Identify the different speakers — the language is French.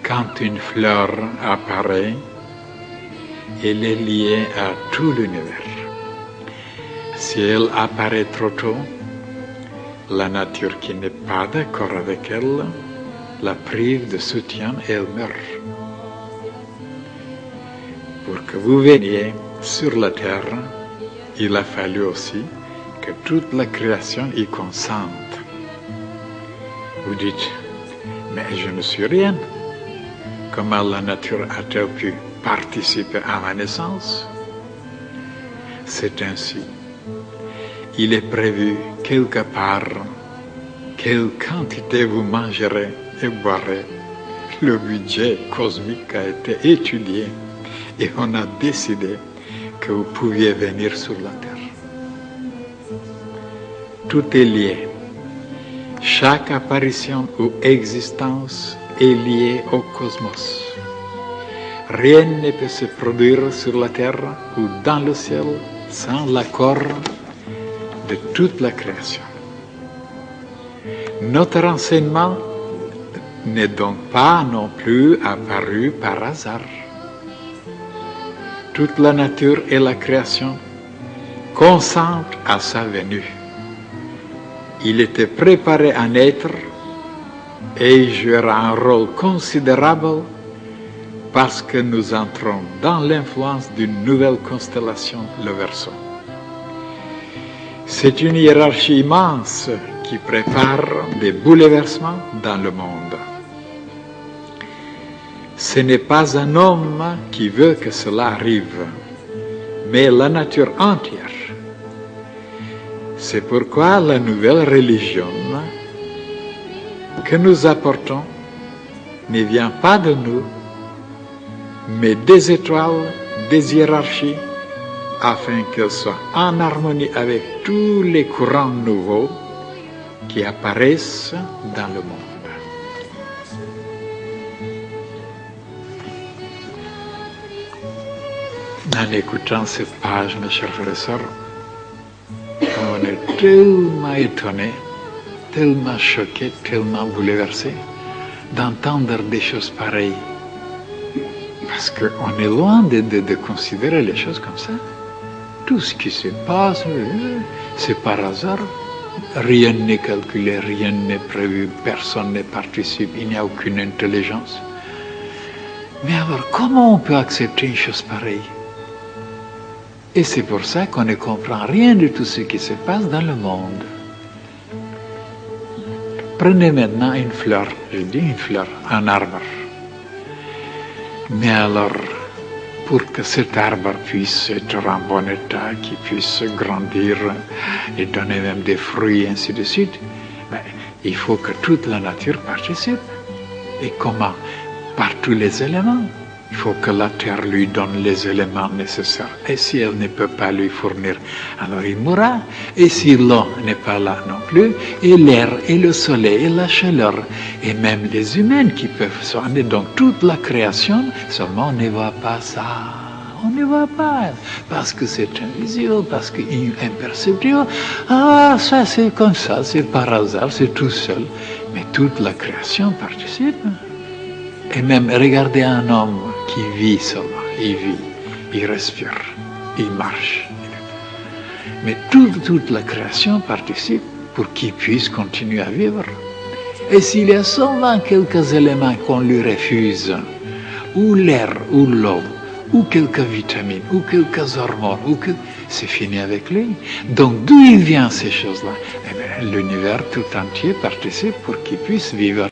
Speaker 1: Quand une fleur apparaît, elle est liée à tout l'univers. Si elle apparaît trop tôt, la nature qui n'est pas d'accord avec elle la prive de soutien et elle meurt. Pour que vous veniez sur la terre, il a fallu aussi que toute la création y consente. Vous dites, mais je ne suis rien. Comment la nature a-t-elle pu participer à ma naissance? C'est ainsi. Il est prévu quelque part quelle quantité vous mangerez et boirez. Le budget cosmique a été étudié et on a décidé que vous pouviez venir sur la terre. Tout est lié. Chaque apparition ou existence est liée au cosmos. Rien ne peut se produire sur la terre ou dans le ciel sans l'accord de toute la création. Notre enseignement n'est donc pas non plus apparu par hasard. Toute la nature et la création consentent à sa venue. Il était préparé à naître et il jouera un rôle considérable parce que nous entrons dans l'influence d'une nouvelle constellation, le Verseau. C'est une hiérarchie immense qui prépare des bouleversements dans le monde. Ce n'est pas un homme qui veut que cela arrive, mais la nature entière. C'est pourquoi la nouvelle religion que nous apportons ne vient pas de nous, mais des étoiles, des hiérarchies, afin qu'elles soient en harmonie avec tous les courants nouveaux qui apparaissent dans le monde. En écoutant cette page, mes chers frères et sœurs, on est tellement étonné, tellement choqué, tellement bouleversé d'entendre des choses pareilles. Parce qu'on est loin de considérer les choses comme ça. Tout ce qui se passe, c'est par hasard. Rien n'est calculé, rien n'est prévu, personne ne participe, il n'y a aucune intelligence. Mais alors, comment on peut accepter une chose pareille? Et c'est pour ça qu'on ne comprend rien de tout ce qui se passe dans le monde. Prenez maintenant une fleur, je dis une fleur, un arbre. Mais alors, pour que cet arbre puisse être en bon état, qu'il puisse grandir et donner même des fruits, et ainsi de suite, il faut que toute la nature participe. Et comment? Par tous les éléments. Il faut que la terre lui donne les éléments nécessaires. Et si elle ne peut pas lui fournir, alors il mourra. Et si l'eau n'est pas là non plus, et l'air, et le soleil, et la chaleur, et même les humains qui peuvent soigner, donc toute la création, seulement on ne voit pas ça. On ne voit pas, parce que c'est invisible, parce que c'est imperceptible. Ah, ça c'est comme ça, c'est par hasard, c'est tout seul. Mais toute la création participe. Et même regardez un homme qui vit seulement, il vit, il respire, il marche. Mais toute la création participe pour qu'il puisse continuer à vivre. Et s'il y a seulement quelques éléments qu'on lui refuse, ou l'air, ou l'eau, ou quelques vitamines, ou quelques hormones, c'est fini avec lui. Donc d'où il vient ces choses-là? Eh bien, l'univers tout entier participe pour qu'il puisse vivre.